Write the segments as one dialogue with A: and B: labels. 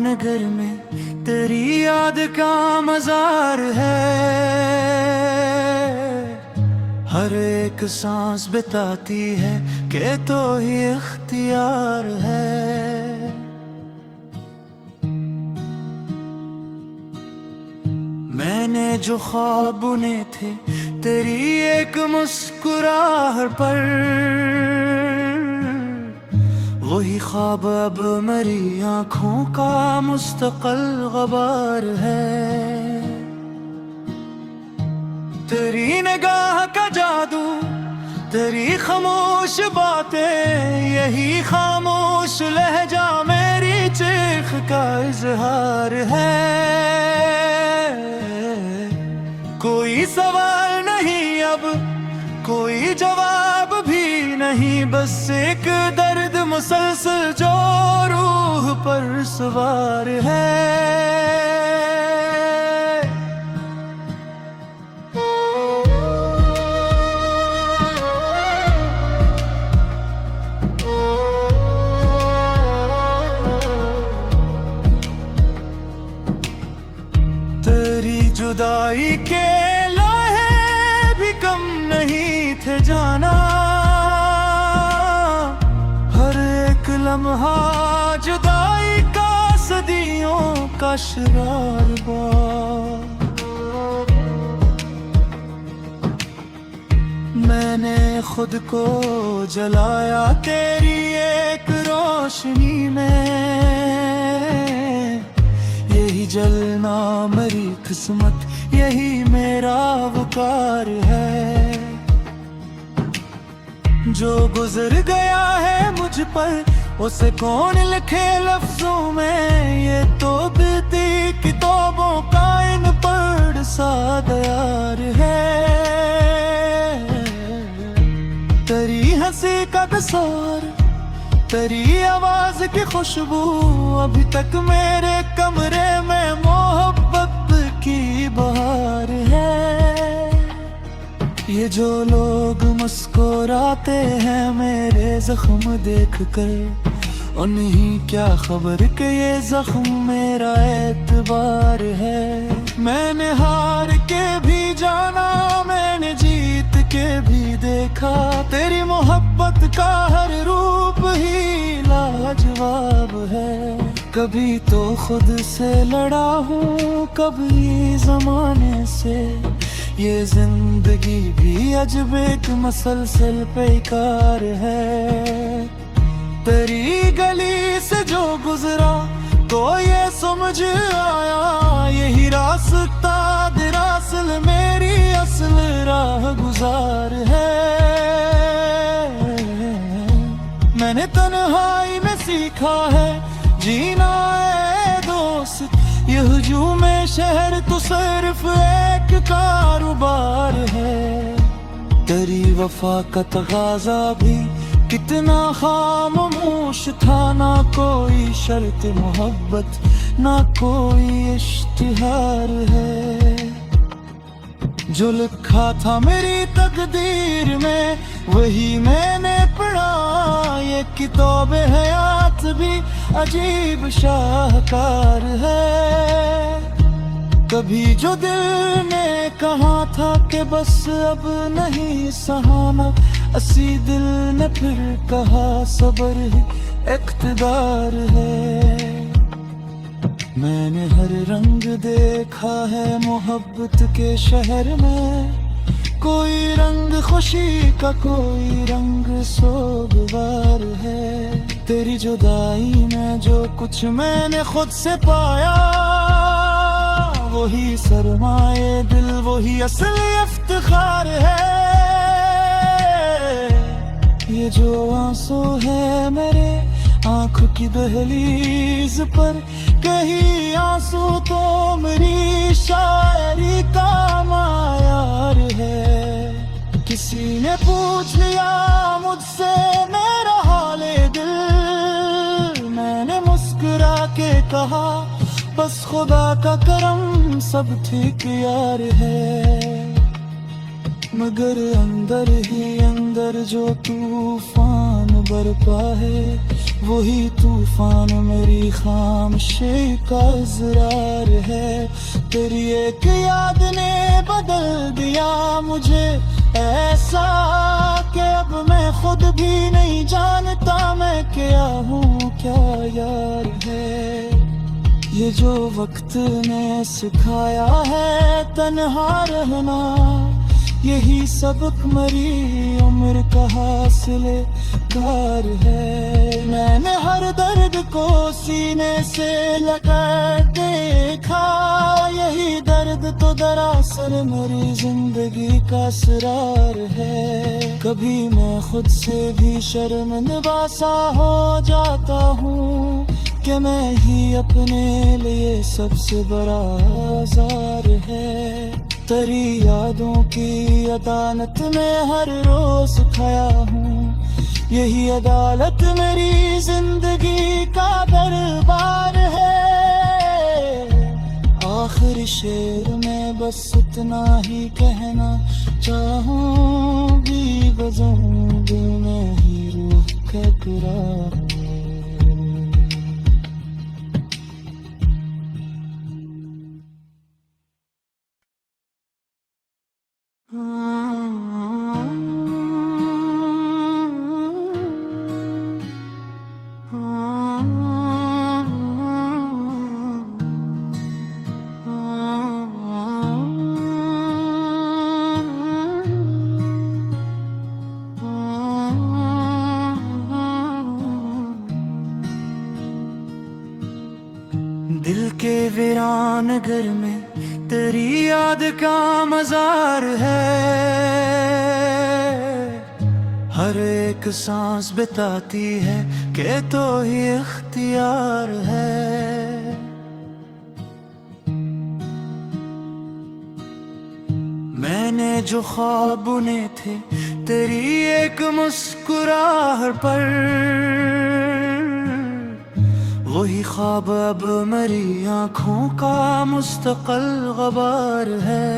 A: नगर में तेरी याद का मजार है। हर एक सांस बिताती है कि तो ही इख्तियार है। मैंने जो ख्वाब बुने थे तेरी एक मुस्कुराहट पर, वही ख्वाब अब मेरी आँखों का मुस्तकिल गबार है। तेरी निगाह का जादू, तेरी खामोश बातें, यही खामोश लहजा मेरी चीख का इजहार है। कोई सवाल नहीं अब, कोई जवाब भी नहीं, बस एक दर्द मुसलसल जो रूह पर सवार है। तेरी जुदाई के लम्हे भी कम नहीं थे जाना, हर एक लम्हा जुदाई का सदियों का शरार बा। मैंने खुद को जलाया तेरी एक रोशनी में, यही जलना मेरी किस्मत, यही मेरा वकार है। जो गुजर गया है मुझ पर उसे कौन लिखे लफ्जों में, ये तो बीती किताबों का इन पर सादार है। तेरी हंसी का तस्वर, तेरी आवाज की खुशबू, अभी तक मेरे कमरे में मोहब्बत की बहार है। ये जो लोग मुस्कुराते हैं मेरे जख्म देखकर, उन्हें क्या खबर कि ये जख्म मेरा एतबार है। मैंने हार के भी जाना, मैंने जीत के भी देखा, तेरी मोहब्बत का हर रूप ही लाजवाब है। कभी तो खुद से लड़ा हूँ, कभी जमाने से, ये जिंदगी भी अजब एक मसलसल पैकार है। तेरी गली से जो गुजरा तो ये समझ आया, यही रास्ता दरअसल मेरी असल राह गुजार है। मैंने तन्हाई में सीखा है जीना है दोस्त, ये हुजूम शहर तो सिर्फ एक कारोबार है। तेरी वफा का तगाजा भी कितना खामोश था, ना कोई शर्त मोहब्बत, ना कोई इश्तिहार है। जो लिखा था मेरी तकदीर में वही मैंने पढ़ा, ये किताब हयात भी अजीब शाहकार है। कभी जो दिल ने कहा था कि बस अब नहीं सहाना, असी दिल ने फिर कहा सबर ही इख्तिदार है। मैंने हर रंग देखा है मोहब्बत के शहर में, कोई रंग खुशी का, कोई रंग सोगवार है। तेरी जुदाई में जो कुछ मैंने खुद से पाया, वही सरमाए दिल, वही असली इफ्तिखार है। ये जो आंसू है मेरे आंखों की दहलीज पर, कहीं आंसू तो मेरी शायरी का मायार है। किसी ने पूछ लिया मुझसे मेरा हाले दिल, मैंने मुस्कुरा के कहा बस खुदा का करम सब ठीक यार है। मगर अंदर ही अंदर जो तूफान बरपा है, वही तूफान मेरी खामोशी का इज़रार है। तेरी एक याद ने बदल दिया मुझे ऐसा कि अब मैं खुद भी नहीं जानता मैं क्या हूँ क्या यार है। ये जो वक्त ने सिखाया है तन्हा रहना, यही सबक मरी उम्र का हासिले दार है। मैंने हर दर्द को सीने से लगा देखा, यही दर्द तो दरअसल मेरी जिंदगी का असरार है। कभी मैं खुद से भी शर्मिंदा सा हो जाता हूँ कि मैं ही अपने लिए सबसे बड़ा आज़ार है। तेरी यादों की अदालत में हर रोज खाया हूँ, यही अदालत मेरी जिंदगी का दरबार है। आखिरी शेर में बस इतना ही कहना चाहूँ, भी बजाऊं दिल में ही रूह का करार। दिल के वीरान घर में तेरी याद का मजार है। हर एक सांस बिताती है कि तो ही इख्तियार है। मैंने जो ख्वाब बुने थे तेरी एक मुस्कुराहट पर, वही ख्वाब अब मेरी आँखों का मुस्तकिल गबार है।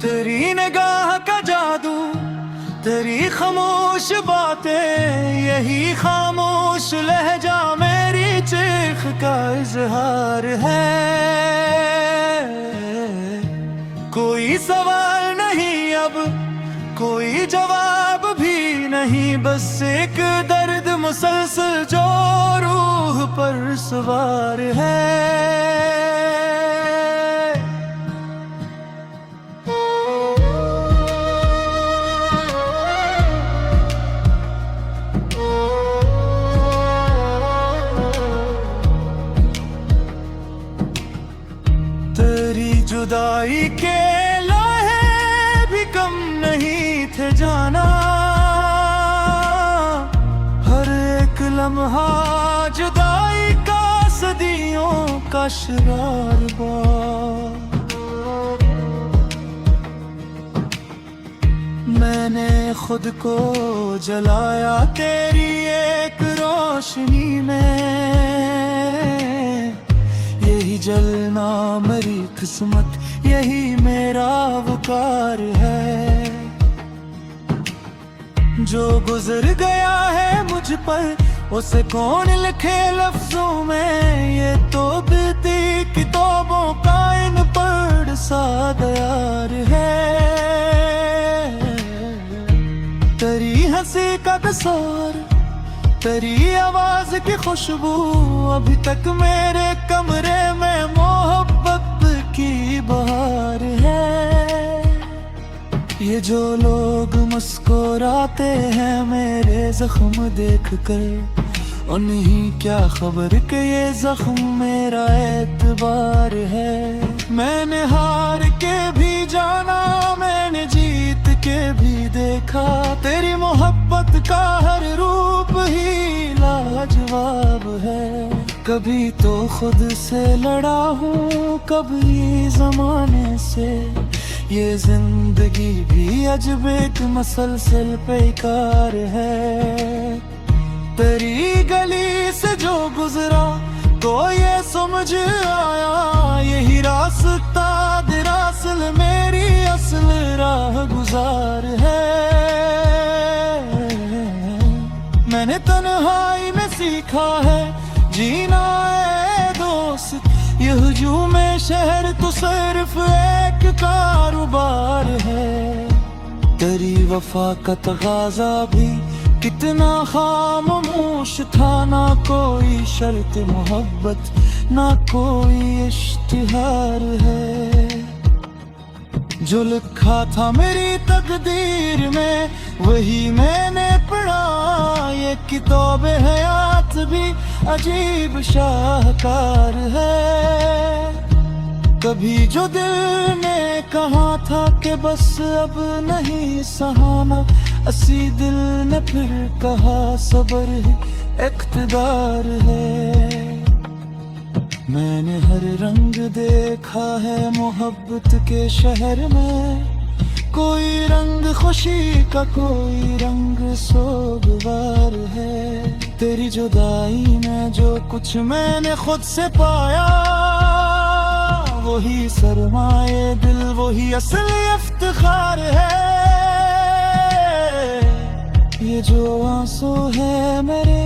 A: तेरी निगाह का जादू, तेरी खामोश बातें, यही खामोश लहजा मेरी चीख का इजहार है। कोई सवाल नहीं अब, कोई जवाब भी नहीं, बस एक दर्द मुसलसल जो रूह पर सवार है। तेरी जुदाई के लम्हे भी कम नहीं थे जाना, हर एक लम्हा जुदाई का सदियों का शरार बा। मैंने खुद को जलाया तेरी एक रोशनी में, यही जलना मेरी किस्मत, यही मेरा वकार है। जो गुजर गया है मुझ पर उसे कौन लिखे लफ्जों में, ये तो बीती किताबों का इन पढ़ साद यार है। तेरी हंसी का कसूर, तेरी आवाज की खुशबू, अभी तक मेरे कमरे में मोहब्बत की बहार है। ये जो लोग मुस्कुराते हैं मेरे जख्म देखकर, उन्हीं क्या खबर कि ये जख्म मेरा एतबार है। मैंने हार के भी जाना, मैंने जीत के भी देखा, तेरी मोहब्बत का हर रूप ही लाजवाब है। कभी तो खुद से लड़ा हूँ, कभी जमाने से, ये जिंदगी भी अजब एक मसलसल पैकार है। तेरी गली से जो गुजरा तो ये समझ आया, यही रास्ता दरअसल मेरी असल राह गुजार है। है जीना है दोस्त। ये हुजूम शहर तो सिर्फ एक कारोबार है। तेरी वफा का तगाजा भी कितना खामोश था, ना कोई शर्त मोहब्बत ना कोई इश्तिहार है। जो लिखा था मेरी तकदीर में वही मैंने पढ़ा, ये किताब हयात भी अजीब शाहकार है। कभी जो दिल ने कहा था कि बस अब नहीं सहाना, असी दिल ने फिर कहा सबर ही इख्तिदार है। मैंने हर रंग देखा है मोहब्बत के शहर में, कोई रंग खुशी का कोई रंग सोगवार है। तेरी जुदाई में जो कुछ मैंने खुद से पाया, वही सरमाए दिल वही असली इफ्तिखार है। ये जो आंसू है मेरे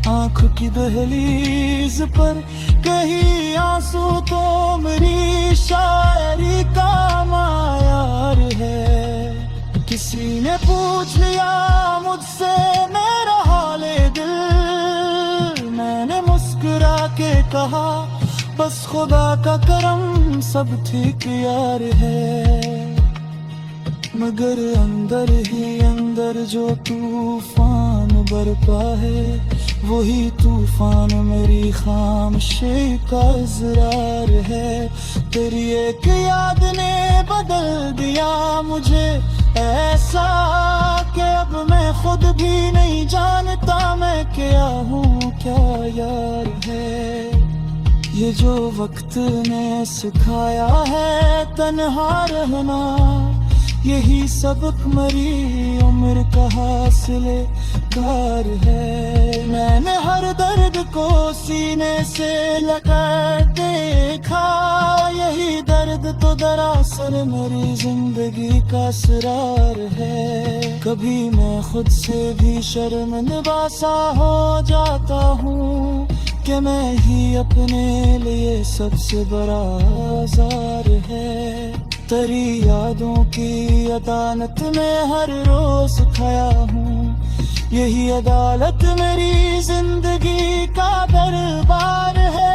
A: आंखों की दहलीज पर, कहीं आंसू तो मेरी शायरी का मायार है। किसी ने पूछ लिया मुझसे मेरा हाले दिल, मैंने मुस्कुरा के कहा बस खुदा का करम सब ठीक यार है। मगर अंदर ही अंदर जो तूफान बरपा है, वही तूफान मेरी खामोशी का इज़रार है। तेरी एक याद ने बदल दिया मुझे ऐसा कि अब मैं खुद भी नहीं जानता मैं क्या हूँ क्या यार है। ये जो वक्त ने सिखाया है तन्हा रहना, यही सबक मरी उम्र का हासिले कार है। मैंने हर दर्द को सीने से लगा देखा, यही दर्द तो दरअसल मेरी जिंदगी का असरार है। कभी मैं खुद से भी शर्मिंदा सा हो जाता हूँ कि मैं ही अपने लिए सबसे बड़ा आज़ार है। तेरी यादों की अदालत में हर रोज खाया हूँ, यही अदालत मेरी जिंदगी का दरबार है।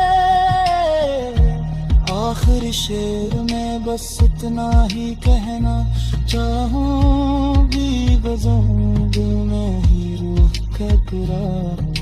A: आखिरी शेर में बस इतना ही कहना चाहूँ, भी बजाऊं दिल में ही रूह का करार।